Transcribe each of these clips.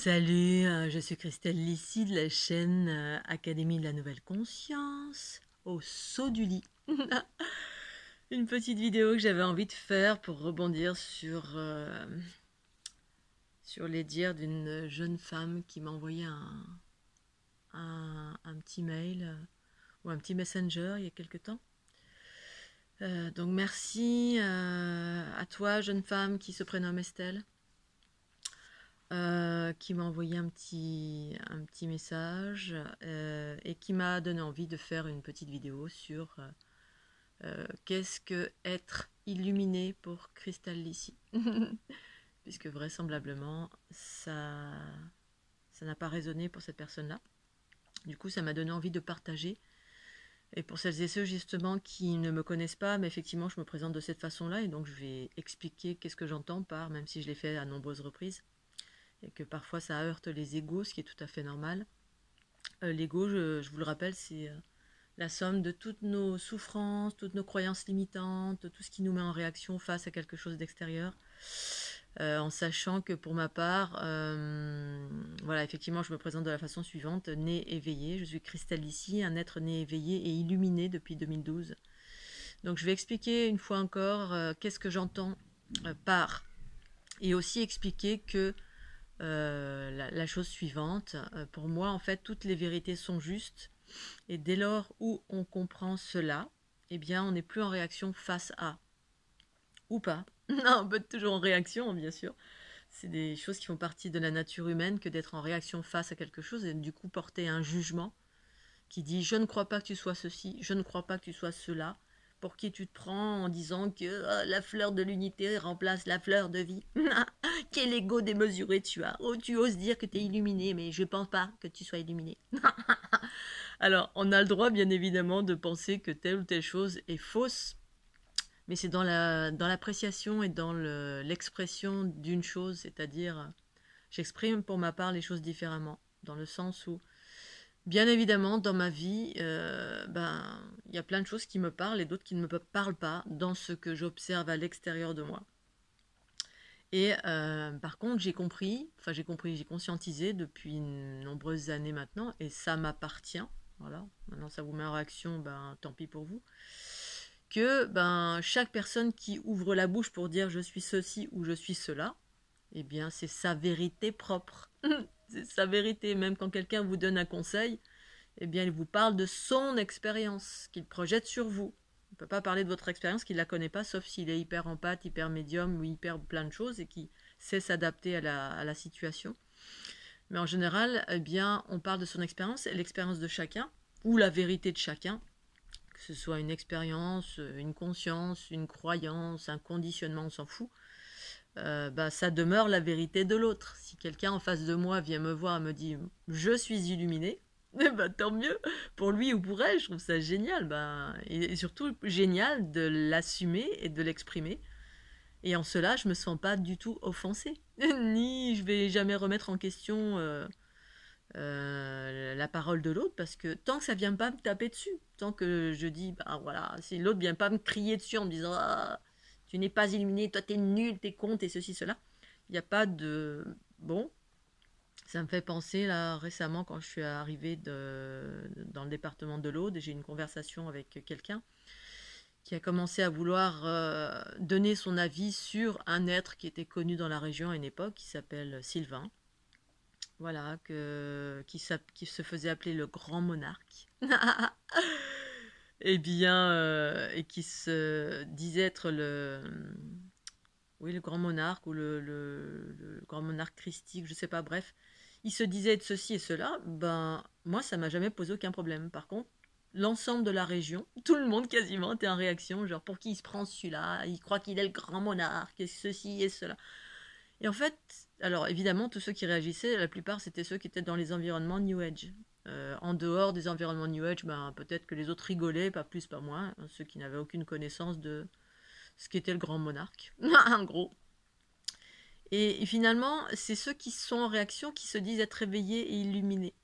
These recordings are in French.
Salut, je suis Christelle Lissy de la chaîne Académie de la Nouvelle Conscience, au saut du lit. Une petite vidéo que j'avais envie de faire pour rebondir sur les dires d'une jeune femme qui m'a envoyé un petit mail ou un petit messenger il y a quelque temps. Donc merci à toi, jeune femme qui se prénomme Estelle. Qui m'a envoyé un petit message et qui m'a donné envie de faire une petite vidéo sur qu'est-ce que être illuminé pour Christelle Lissy. Puisque vraisemblablement ça n'a pas résonné pour cette personne-là. Du coup, ça m'a donné envie de partager. Et pour celles et ceux justement qui ne me connaissent pas, mais effectivement je me présente de cette façon-là et donc je vais expliquer qu'est-ce que j'entends par, même si je l'ai fait à nombreuses reprises, et que parfois ça heurte les égos, ce qui est tout à fait normal. L'ego, je vous le rappelle, c'est la somme de toutes nos souffrances, toutes nos croyances limitantes, tout ce qui nous met en réaction face à quelque chose d'extérieur. En sachant que pour ma part, voilà, effectivement, je me présente de la façon suivante, née éveillée. Je suis Christelle Lissy, un être né éveillé et illuminé depuis 2012. Donc je vais expliquer une fois encore qu'est-ce que j'entends par, et aussi expliquer que la chose suivante, pour moi en fait toutes les vérités sont justes et dès lors où on comprend cela, eh bien on n'est plus en réaction face à, ou pas. Non, on peut être toujours en réaction bien sûr, c'est des choses qui font partie de la nature humaine que d'être en réaction face à quelque chose et du coup porter un jugement qui dit je ne crois pas que tu sois ceci, je ne crois pas que tu sois cela. Pour qui tu te prends en disant que la fleur de l'unité remplace la fleur de vie. Quel ego démesuré tu as. Oh, tu oses dire que tu es illuminé, mais je ne pense pas que tu sois illuminé. Alors, on a le droit, bien évidemment, de penser que telle ou telle chose est fausse, mais c'est dans l'appréciation et dans l'expression d'une chose, c'est-à-dire, j'exprime pour ma part les choses différemment, dans le sens où, bien évidemment, dans ma vie, y a plein de choses qui me parlent et d'autres qui ne me parlent pas dans ce que j'observe à l'extérieur de moi. Et par contre, j'ai conscientisé depuis de nombreuses années maintenant, et ça m'appartient, voilà, maintenant ça vous met en réaction, tant pis pour vous, que chaque personne qui ouvre la bouche pour dire je suis ceci ou je suis cela, eh bien c'est sa vérité propre. C'est sa vérité, même quand quelqu'un vous donne un conseil, eh bien il vous parle de son expérience qu'il projette sur vous. On ne peut pas parler de votre expérience qu'il ne la connaît pas, sauf s'il est hyper empathe, hyper médium ou hyper plein de choses et qui sait s'adapter à la situation. Mais en général, eh bien, on parle de son expérience et l'expérience de chacun, ou la vérité de chacun, que ce soit une expérience, une conscience, une croyance, un conditionnement, on s'en fout. Ça demeure la vérité de l'autre. Si quelqu'un en face de moi vient me voir et me dit « je suis illuminé », tant mieux pour lui ou pour elle, je trouve ça génial. Et surtout génial de l'assumer et de l'exprimer. Et en cela, je me sens pas du tout offensée. Ni je vais jamais remettre en question la parole de l'autre, parce que tant que ça vient pas me taper dessus, tant que je dis, voilà, si l'autre vient pas me crier dessus en me disant ah, tu n'es pas illuminé, toi t'es nul, t'es con, t'es ceci, cela, il n'y a pas de... Bon, ça me fait penser, là, récemment, quand je suis arrivée dans le département de l'Aude, j'ai eu une conversation avec quelqu'un qui a commencé à vouloir donner son avis sur un être qui était connu dans la région à une époque, qui s'appelle Sylvain. Voilà, qui se faisait appeler le grand monarque. Et bien, et qui se disait être le grand monarque ou le grand monarque christique, je sais pas, bref. Il se disait de ceci et cela, moi ça m'a jamais posé aucun problème. Par contre, l'ensemble de la région, tout le monde quasiment était en réaction, genre pour qui il se prend celui-là, il croit qu'il est le grand monarque, et ceci et cela. Et en fait, alors évidemment, tous ceux qui réagissaient, la plupart c'était ceux qui étaient dans les environnements New Age. En dehors des environnements New Age, peut-être que les autres rigolaient, pas plus, pas moins, hein, ceux qui n'avaient aucune connaissance de ce qu'était le grand monarque, en gros. Et finalement, c'est ceux qui sont en réaction qui se disent être éveillés et illuminés.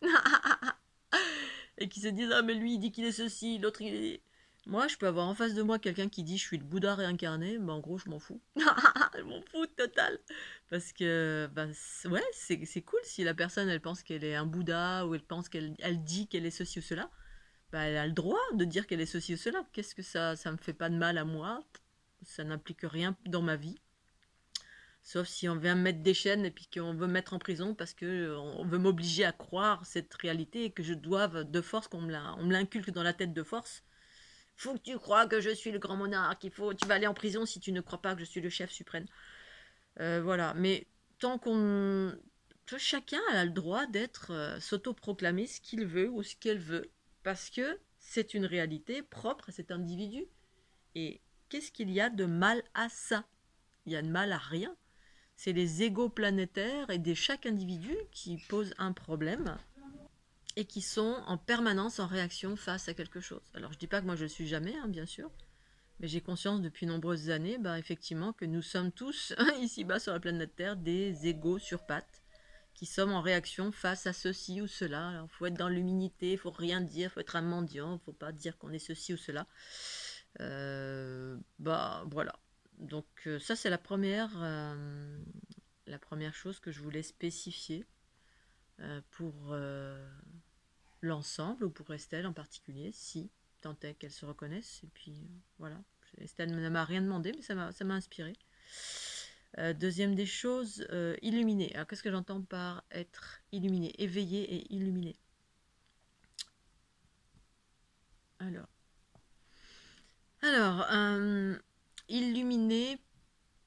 Et qui se disent, ah mais lui il dit qu'il est ceci, l'autre il est... Moi, je peux avoir en face de moi quelqu'un qui dit je suis le Bouddha réincarné, ben en gros, je m'en fous. Je m'en fous total. Parce que, ben, ouais, c'est cool si la personne, elle pense qu'elle est un Bouddha ou elle pense qu'elle dit qu'elle est ceci ou cela. Ben, elle a le droit de dire qu'elle est ceci ou cela. Qu'est-ce que ça me fait pas de mal à moi? Ça n'implique rien dans ma vie. Sauf si on vient me mettre des chaînes et puis qu'on veut me mettre en prison parce que on veut m'obliger à croire cette réalité et que je doive de force, qu'on me l'inculque dans la tête de force. Faut que tu crois que je suis le grand monarque, tu vas aller en prison si tu ne crois pas que je suis le chef suprême. Voilà, mais tant qu'on... Chacun a le droit d'être s'autoproclamer ce qu'il veut ou ce qu'elle veut, parce que c'est une réalité propre à cet individu. Et qu'est-ce qu'il y a de mal à ça? Il y a de mal à rien. C'est les égos planétaires et de chaque individu qui posent un problème et qui sont en permanence en réaction face à quelque chose. Alors je dis pas que moi je le suis jamais, hein, bien sûr, mais j'ai conscience depuis nombreuses années, bah, effectivement, que nous sommes tous, ici-bas sur la planète Terre, des égos sur pattes, qui sommes en réaction face à ceci ou cela. Alors il faut être dans l'humilité, il faut rien dire, il faut être un mendiant, il faut pas dire qu'on est ceci ou cela. Bah voilà. Donc ça c'est la première chose que je voulais spécifier pour l'ensemble, ou pour Estelle en particulier, si tant est qu'elle se reconnaisse. Et puis voilà, Estelle ne m'a rien demandé, mais ça m'a inspiré. Deuxième des choses, illuminé. Alors qu'est-ce que j'entends par être illuminé? Éveillé et illuminé. Alors illuminé,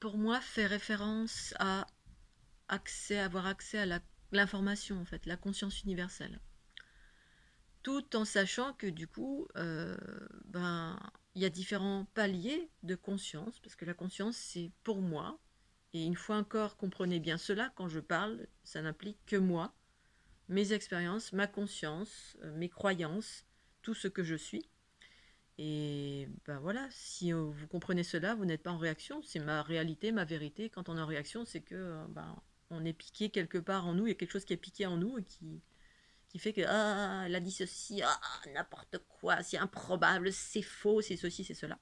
pour moi, fait référence à avoir accès à l'information, en fait, la conscience universelle. Tout en sachant que du coup, ben, il y a différents paliers de conscience, parce que la conscience, c'est pour moi. Et une fois encore, comprenez bien cela, quand je parle, ça n'implique que moi, mes expériences, ma conscience, mes croyances, tout ce que je suis. Et ben voilà, si vous comprenez cela, vous n'êtes pas en réaction, c'est ma réalité, ma vérité. Quand on est en réaction, c'est que ben, on est piqué quelque part en nous, il y a quelque chose qui est piqué en nous et qui fait que elle a dit ceci, n'importe quoi, c'est improbable, c'est faux, c'est ceci, c'est cela.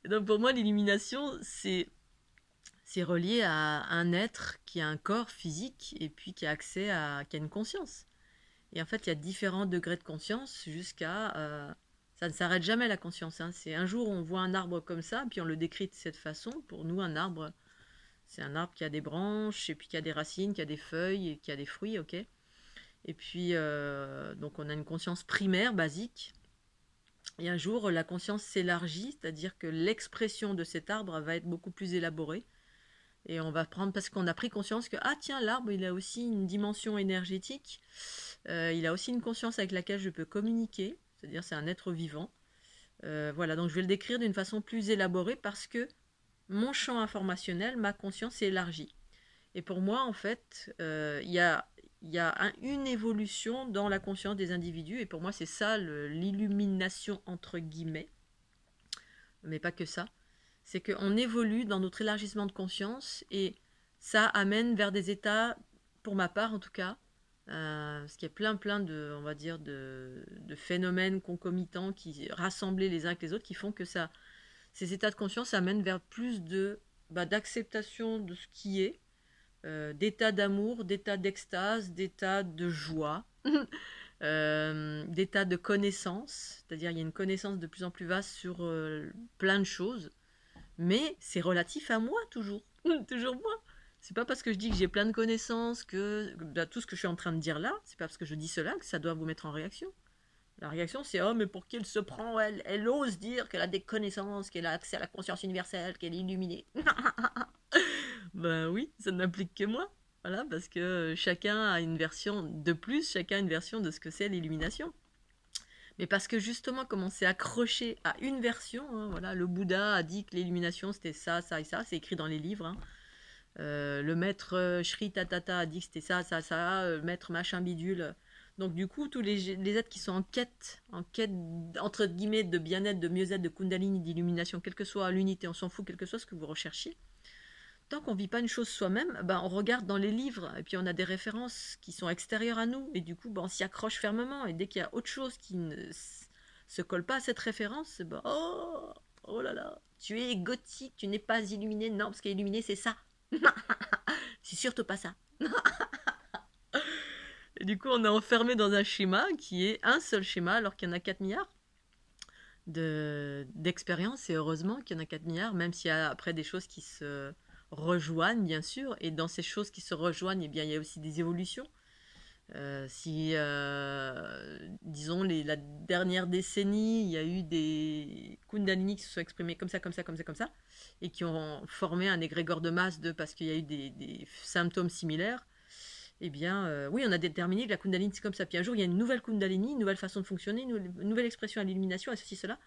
Et donc pour moi, l'illumination, c'est relié à un être qui a un corps physique et puis qui a accès qui a une conscience. Et en fait, il y a différents degrés de conscience jusqu'à... ça ne s'arrête jamais la conscience. Hein. C'est un jour on voit un arbre comme ça, puis on le décrit de cette façon. Pour nous, un arbre, c'est un arbre qui a des branches, et puis qui a des racines, qui a des feuilles, et qui a des fruits, ok. Et puis, donc on a une conscience primaire, basique. Et un jour, la conscience s'élargit, c'est-à-dire que l'expression de cet arbre va être beaucoup plus élaborée. Et on va prendre, parce qu'on a pris conscience que, ah tiens, l'arbre, il a aussi une dimension énergétique. Il a aussi une conscience avec laquelle je peux communiquer, c'est-à-dire c'est un être vivant. Voilà, donc je vais le décrire d'une façon plus élaborée parce que mon champ informationnel, ma conscience s'est élargie. Et pour moi, en fait, il y a une évolution dans la conscience des individus, et pour moi, c'est ça l'illumination entre guillemets, mais pas que ça. C'est qu'on évolue dans notre élargissement de conscience, et ça amène vers des états, pour ma part en tout cas, parce qu'il y a plein de, on va dire, de phénomènes concomitants qui rassemblés les uns avec les autres, qui font que ces états de conscience amènent vers plus d'acceptation de ce qui est, d'état d'amour, d'état d'extase, d'état de joie, d'état de connaissance, c'est-à-dire il y a une connaissance de plus en plus vaste sur plein de choses, mais c'est relatif à moi toujours, toujours moi. C'est pas parce que je dis que j'ai plein de connaissances que tout ce que je suis en train de dire là, c'est pas parce que je dis cela que ça doit vous mettre en réaction. La réaction, c'est oh, mais pour qui elle se prend, elle ose dire qu'elle a des connaissances, qu'elle a accès à la conscience universelle, qu'elle est illuminée. Ben oui, ça n'implique que moi. Voilà, parce que chacun a une version de plus, chacun a une version de ce que c'est l'illumination. Mais parce que justement, comme on s'est accroché à une version, hein, voilà, le Bouddha a dit que l'illumination c'était ça, ça et ça, c'est écrit dans les livres. Hein. Le maître Shri Tatata a dit que c'était ça, ça, ça, le maître machin bidule. Donc du coup, tous les êtres qui sont en quête entre guillemets de bien-être, de mieux-être, de kundalini, d'illumination, quelle que soit l'unité, on s'en fout, quel que soit ce que vous recherchiez. Tant qu'on ne vit pas une chose soi-même, ben, on regarde dans les livres, et puis on a des références qui sont extérieures à nous, et du coup, ben, on s'y accroche fermement, et dès qu'il y a autre chose qui ne se colle pas à cette référence, bah, oh, oh là là, tu es égotique, tu n'es pas illuminé. Non, parce qu'illuminé, c'est ça. C'est surtout pas ça. Et du coup, on est enfermé dans un schéma qui est un seul schéma, alors qu'il y en a 4 milliards d'expériences, et heureusement qu'il y en a 4 milliards, même s'il y a après des choses qui se rejoignent, bien sûr, et dans ces choses qui se rejoignent, eh bien, il y a aussi des évolutions. Si, disons, la dernière décennie, il y a eu des Kundalini qui se sont exprimés comme ça, comme ça, comme ça, comme ça, et qui ont formé un égrégore de masse parce qu'il y a eu des symptômes similaires, eh bien, oui, on a déterminé que la Kundalini, c'est comme ça. Puis un jour, il y a une nouvelle Kundalini, une nouvelle façon de fonctionner, une nouvelle expression à l'illumination, et ceci, cela.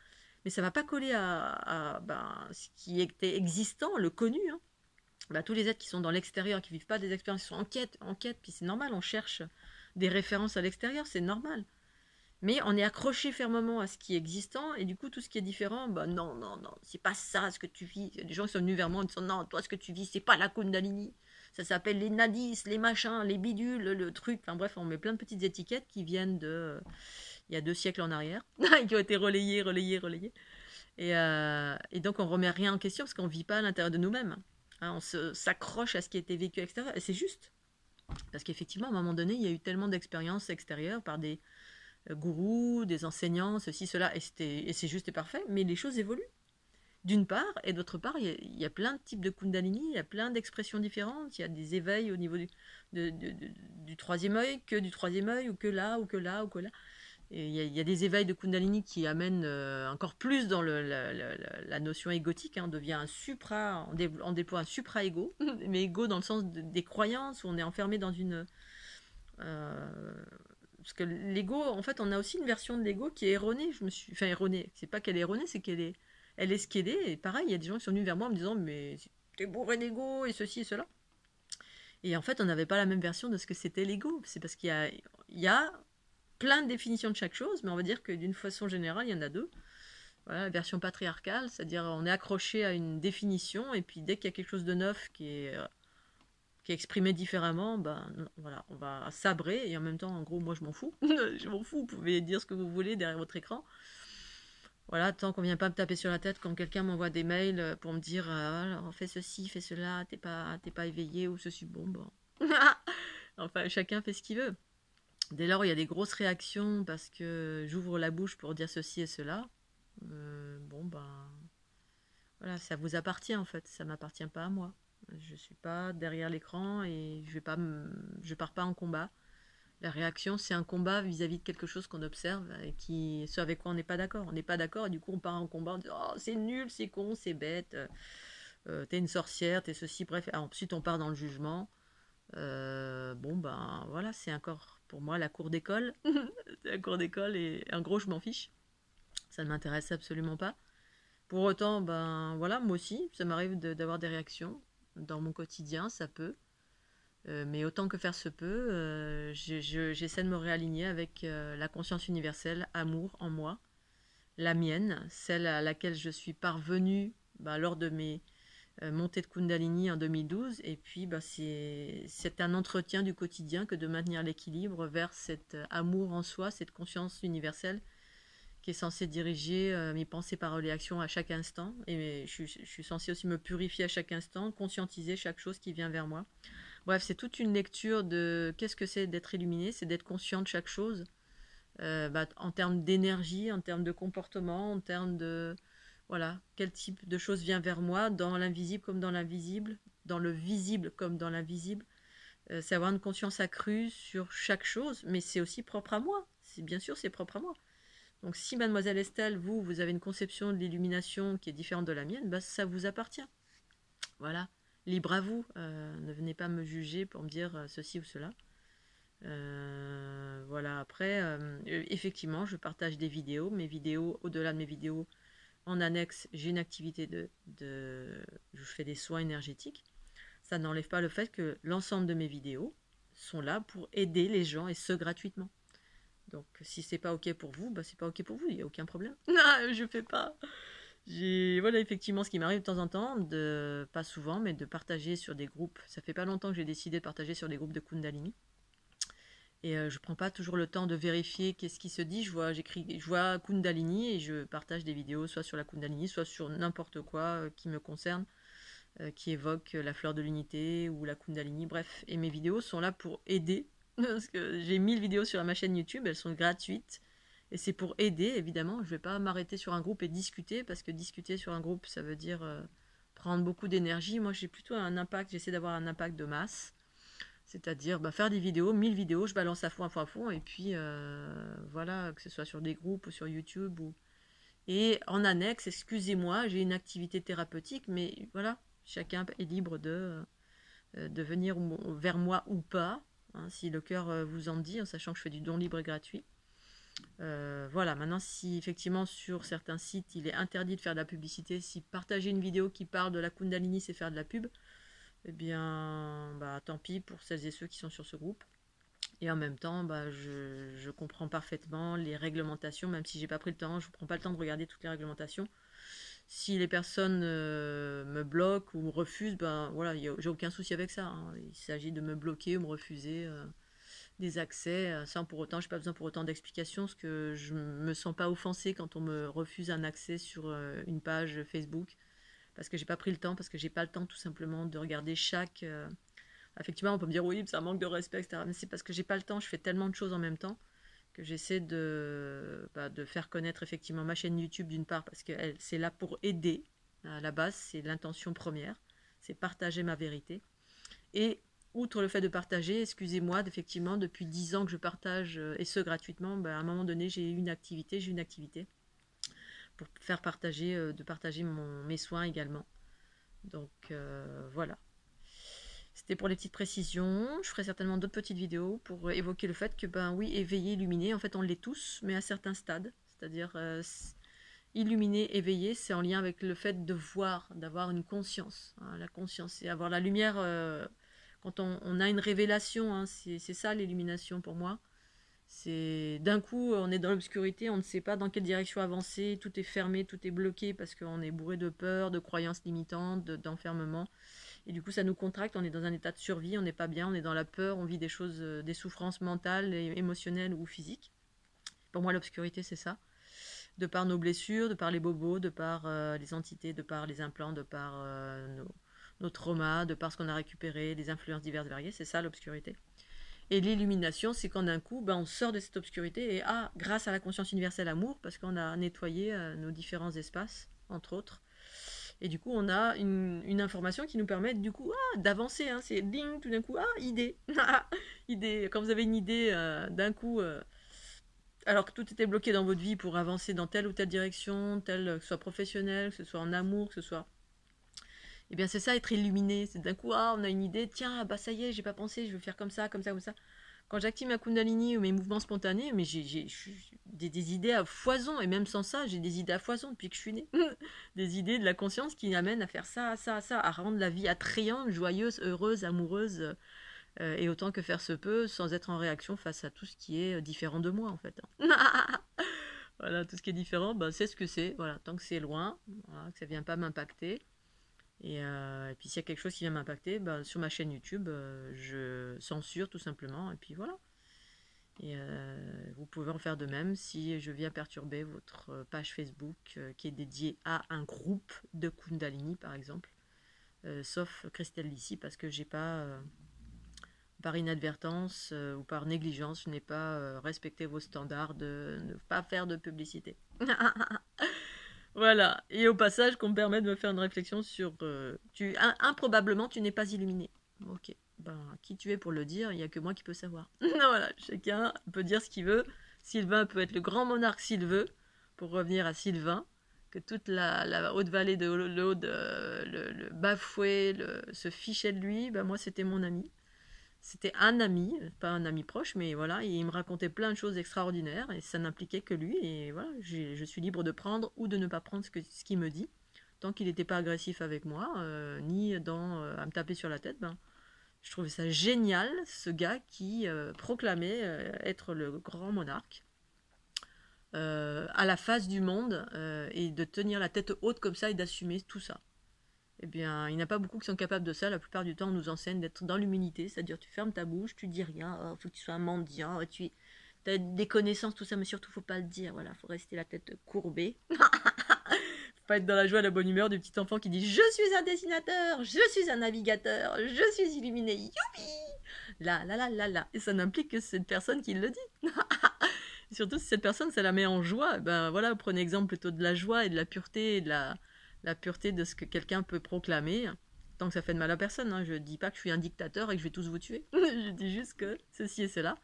Mais ça ne va pas coller à ce qui était existant, le connu. Hein. Bah, tous les êtres qui sont dans l'extérieur, qui ne vivent pas des expériences, qui sont en quête, puis c'est normal, on cherche des références à l'extérieur, c'est normal. Mais on est accroché fermement à ce qui est existant, et du coup, tout ce qui est différent, bah non, non, non, c'est pas ça ce que tu vis. Il y a des gens qui sont venus vers moi en disant, non, toi, ce que tu vis, c'est pas la Kundalini. Ça s'appelle les nadis, les machins, les bidules, le truc. Enfin bref, on met plein de petites étiquettes qui viennent de il y a 2 siècles en arrière, qui ont été relayées, relayées, relayées. Et donc, on remet rien en question parce qu'on ne vit pas à l'intérieur de nous-mêmes. Hein, on s'accroche à ce qui a été vécu à l'extérieur, et c'est juste. Parce qu'effectivement, à un moment donné, il y a eu tellement d'expériences extérieures par des gourous, des enseignants, ceci, cela, et c'est juste et parfait, mais les choses évoluent. D'une part, et d'autre part, il y a plein de types de Kundalini, il y a plein d'expressions différentes, il y a des éveils au niveau du troisième œil, que du troisième œil, ou que là, ou que là, ou que là. Et il y a des éveils de Kundalini qui amènent encore plus dans la notion égotique. Hein. On devient un supra, on déploie un supra-égo, mais égo dans le sens des croyances, où on est enfermé dans une... parce que l'ego, en fait, on a aussi une version de l'ego qui est erronée. Enfin, erronée, c'est pas qu'elle est erronée, c'est elle est ce qu'elle est. Et pareil, il y a des gens qui sont venus vers moi en me disant, mais t'es bourré d'ego, et ceci et cela. Et en fait, on n'avait pas la même version de ce que c'était l'ego. C'est parce il y a plein de définitions de chaque chose, mais on va dire que d'une façon générale, il y en a 2. Voilà, la version patriarcale, c'est-à-dire on est accroché à une définition, et puis dès qu'il y a quelque chose de neuf qui est exprimé différemment, ben voilà, on va sabrer, et en même temps, en gros, moi je m'en fous. Je m'en fous, vous pouvez dire ce que vous voulez derrière votre écran. Voilà, tant qu'on vient pas me taper sur la tête quand quelqu'un m'envoie des mails pour me dire alors, fais ceci, fais cela, t'es pas éveillé, ou ceci, bon. Enfin, chacun fait ce qu'il veut. Dès lors, il y a des grosses réactions parce que j'ouvre la bouche pour dire ceci et cela. Bon, ben, voilà, ça vous appartient en fait, ça m'appartient pas à moi. Je suis pas derrière l'écran et je pars pas en combat. La réaction, c'est un combat vis-à-vis de quelque chose qu'on observe et ce avec quoi on n'est pas d'accord. On n'est pas d'accord et du coup, on part en combat en disant oh, c'est nul, c'est con, c'est bête, t'es une sorcière, t'es ceci, bref. Ensuite, on part dans le jugement. Bon, ben voilà, c'est encore pour moi la cour d'école. C'est la cour d'école et en gros, je m'en fiche. Ça ne m'intéresse absolument pas. Pour autant, ben voilà, moi aussi, ça m'arrive d'avoir des réactions dans mon quotidien, ça peut. Mais autant que faire se peut, j'essaie de me réaligner avec la conscience universelle, amour en moi, la mienne, celle à laquelle je suis parvenue lors de mes montée de Kundalini en 2012, et puis c'est un entretien du quotidien que de maintenir l'équilibre vers cet amour en soi, cette conscience universelle qui est censée diriger mes pensées, paroles et actions à chaque instant, et je suis censée aussi me purifier à chaque instant, conscientiser chaque chose qui vient vers moi. Bref, c'est toute une lecture de qu'est-ce que c'est d'être illuminé, c'est d'être conscient de chaque chose, en termes d'énergie, en termes de comportement, en termes de voilà, quel type de chose vient vers moi, dans l'invisible comme dans l'invisible, dans le visible comme dans l'invisible. C'est avoir une conscience accrue sur chaque chose, mais c'est aussi propre à moi. Bien sûr, c'est propre à moi. Donc si mademoiselle Estelle, vous avez une conception de l'illumination qui est différente de la mienne, ça vous appartient. Voilà, libre à vous. Ne venez pas me juger pour me dire ceci ou cela. Voilà, après, effectivement, je partage des vidéos. Mes vidéos, au-delà de mes vidéos, en annexe, j'ai une activité je fais des soins énergétiques. Ça n'enlève pas le fait que l'ensemble de mes vidéos sont là pour aider les gens, et ce gratuitement. Donc si c'est pas ok pour vous, c'est pas ok pour vous, il n'y a aucun problème. Non, je fais pas. Voilà, effectivement, ce qui m'arrive de temps en temps, pas souvent, mais de partager sur des groupes. Ça fait pas longtemps que j'ai décidé de partager sur des groupes de Kundalini. Et je prends pas toujours le temps de vérifier qu'est-ce qui se dit. Je vois Kundalini et je partage des vidéos soit sur la Kundalini, soit sur n'importe quoi qui me concerne, qui évoque la fleur de l'unité ou la Kundalini, bref. Et mes vidéos sont là pour aider, parce que j'ai 1000 vidéos sur ma chaîne YouTube, elles sont gratuites. Et c'est pour aider, évidemment. Je vais pas m'arrêter sur un groupe et discuter, parce que discuter sur un groupe, ça veut dire prendre beaucoup d'énergie. Moi, j'ai plutôt un impact, j'essaie d'avoir un impact de masse. C'est-à-dire faire des vidéos, 1000 vidéos, je balance à fond, et puis voilà, que ce soit sur des groupes ou sur YouTube. Et en annexe, excusez-moi, j'ai une activité thérapeutique, mais voilà, chacun est libre de venir vers moi ou pas, hein, si le cœur vous en dit, en sachant que je fais du don libre et gratuit. Voilà, maintenant si effectivement sur certains sites il est interdit de faire de la publicité, si partager une vidéo qui parle de la Kundalini c'est faire de la pub, eh bien tant pis pour celles et ceux qui sont sur ce groupe. Et en même temps, je comprends parfaitement les réglementations, même si j'ai pas pris le temps, je ne prends pas le temps de regarder toutes les réglementations. Si les personnes me bloquent ou me refusent, voilà, j'ai aucun souci avec ça, hein. Il s'agit de me bloquer ou me refuser des accès, sans pour autant, j'ai pas besoin pour autant d'explications, parce que je me sens pas offensée quand on me refuse un accès sur une page Facebook, parce que j'ai pas pris le temps, parce que j'ai pas le temps tout simplement de regarder chaque... Effectivement, on peut me dire oui, c'est un manque de respect, etc. Mais c'est parce que j'ai pas le temps, je fais tellement de choses en même temps que j'essaie de faire connaître effectivement ma chaîne YouTube d'une part, parce que c'est là pour aider. À la base, c'est l'intention première, c'est partager ma vérité. Et outre le fait de partager, excusez-moi, effectivement, depuis 10 ans que je partage, et ce gratuitement, à un moment donné, j'ai une activité pour faire partager, de partager mes soins également. Donc voilà. C'était pour les petites précisions. Je ferai certainement d'autres petites vidéos pour évoquer le fait que, oui, éveillé, illuminé, en fait, on l'est tous, mais à certains stades. C'est-à-dire, illuminé, éveillé, c'est en lien avec le fait de voir, d'avoir une conscience. Hein, la conscience, c'est avoir la lumière. Quand on a une révélation, hein, c'est ça l'illumination pour moi. C'est d'un coup, on est dans l'obscurité, on ne sait pas dans quelle direction avancer, tout est fermé, tout est bloqué parce qu'on est bourré de peur, de croyances limitantes, d'enfermement. Et du coup, ça nous contracte, on est dans un état de survie, on n'est pas bien, on est dans la peur, on vit des choses, des souffrances mentales, et émotionnelles ou physiques. Pour moi, l'obscurité, c'est ça. De par nos blessures, de par les bobos, de par les entités, de par les implants, de par nos traumas, de par ce qu'on a récupéré, les influences diverses et variées, c'est ça l'obscurité. Et l'illumination, c'est quand d'un coup, on sort de cette obscurité et grâce à la conscience universelle amour, parce qu'on a nettoyé nos différents espaces, entre autres, et du coup, on a une information qui nous permet du coup d'avancer. Hein. C'est ding, tout d'un coup, idée. Idée. Quand vous avez une idée d'un coup, alors que tout était bloqué dans votre vie pour avancer dans telle ou telle direction, que ce soit professionnel, que ce soit en amour, que ce soit... Eh bien, c'est ça, être illuminé. C'est d'un coup, on a une idée, tiens, ça y est, j'ai pas pensé, je veux faire comme ça, comme ça, comme ça. Quand j'active ma Kundalini ou mes mouvements spontanés, mais j'ai des idées à foison, et même sans ça, j'ai des idées à foison depuis que je suis née. Des idées de la conscience qui amènent à faire ça, ça, ça, à rendre la vie attrayante, joyeuse, heureuse, amoureuse, et autant que faire se peut, sans être en réaction face à tout ce qui est différent de moi, en fait. Voilà, tout ce qui est différent, c'est ce que c'est. Voilà, tant que c'est loin, voilà, que ça ne vient pas m'impacter. Et puis s'il y a quelque chose qui vient m'impacter, sur ma chaîne YouTube, je censure tout simplement, et puis voilà. Et vous pouvez en faire de même si je viens perturber votre page Facebook qui est dédiée à un groupe de Kundalini par exemple, sauf Christelle Lissy, parce que j'ai pas, par inadvertance ou par négligence, je n'ai pas respecté vos standards de ne pas faire de publicité. Voilà, et au passage qu'on me permet de me faire une réflexion sur improbablement tu n'es pas illuminé. Ok, qui tu es pour le dire, il n'y a que moi qui peux savoir. Voilà, chacun peut dire ce qu'il veut. Sylvain peut être le grand monarque s'il veut, pour revenir à Sylvain, que toute la haute vallée de l'Aude le bafouait, se fichait de lui. Moi c'était mon ami. C'était un ami, pas un ami proche, mais voilà, il me racontait plein de choses extraordinaires et ça n'impliquait que lui. Et voilà, je suis libre de prendre ou de ne pas prendre ce qu'il me dit, tant qu'il n'était pas agressif avec moi, ni à me taper sur la tête. Je trouvais ça génial, ce gars qui proclamait être le grand monarque à la face du monde et de tenir la tête haute comme ça et d'assumer tout ça. eh bien, il n'y en a pas beaucoup qui sont capables de ça. La plupart du temps, on nous enseigne d'être dans l'humilité, c'est-à-dire tu fermes ta bouche, tu dis rien, oh, faut que tu sois un mendiant, tu as des connaissances, tout ça, mais surtout, faut pas le dire. Voilà, faut rester la tête courbée. Faut pas être dans la joie et la bonne humeur du petit enfant qui dit je suis un dessinateur, je suis un navigateur, je suis illuminé, youpi. Là, là, là, là, là. Et ça n'implique que cette personne qui le dit. Surtout si cette personne, ça la met en joie, ben voilà, prenez exemple plutôt de la joie et de la pureté et de la pureté de ce que quelqu'un peut proclamer, tant que ça fait de mal à personne. Hein. Je ne dis pas que je suis un dictateur et que je vais tous vous tuer. Je dis juste que ceci et cela.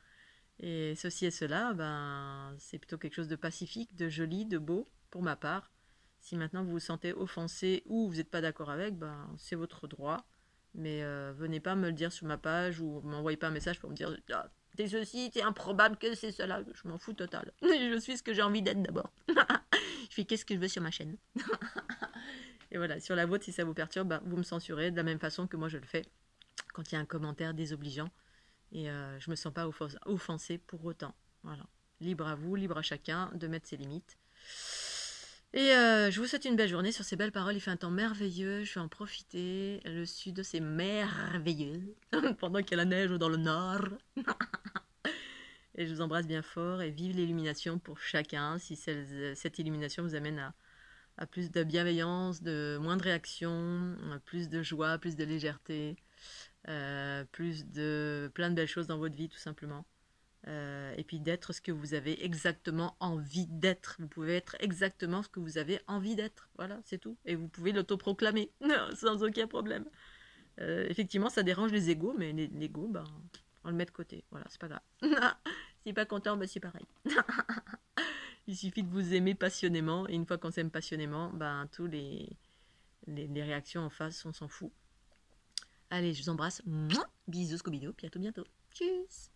Et ceci et cela, ben, c'est plutôt quelque chose de pacifique, de joli, de beau, pour ma part. Si maintenant vous vous sentez offensé ou vous n'êtes pas d'accord avec, ben, c'est votre droit. Mais venez pas me le dire sur ma page ou m'envoyez pas un message pour me dire ah, t'es ceci, c'est improbable que c'est cela. Je m'en fous total. Je suis ce que j'ai envie d'être d'abord. Je fais qu'est-ce que je veux sur ma chaîne. Et voilà, sur la vôtre, si ça vous perturbe, ben, vous me censurez de la même façon que moi je le fais quand il y a un commentaire désobligeant. Et je me sens pas offensée pour autant. Voilà. Libre à vous, libre à chacun de mettre ses limites. Et je vous souhaite une belle journée sur ces belles paroles. Il fait un temps merveilleux, je vais en profiter. Le sud, c'est merveilleux. Pendant qu'il y a la neige dans le nord. Et je vous embrasse bien fort et vive l'illumination pour chacun. Si cette illumination vous amène à plus de bienveillance, de moins de réaction, plus de joie, plus de légèreté, plus de plein de belles choses dans votre vie tout simplement. Et puis d'être ce que vous avez exactement envie d'être. Vous pouvez être exactement ce que vous avez envie d'être. Voilà, c'est tout. Et vous pouvez l'autoproclamer sans aucun problème. Effectivement, ça dérange les égos, mais l'ego, ben, on le met de côté. Voilà, c'est pas grave. Si pas content, ben c'est pareil. Il suffit de vous aimer passionnément. Et une fois qu'on s'aime passionnément, ben, tous les réactions en face, on s'en fout. Allez, je vous embrasse. Bisous, Scooby-Doo. Puis à tout bientôt. Tchuss.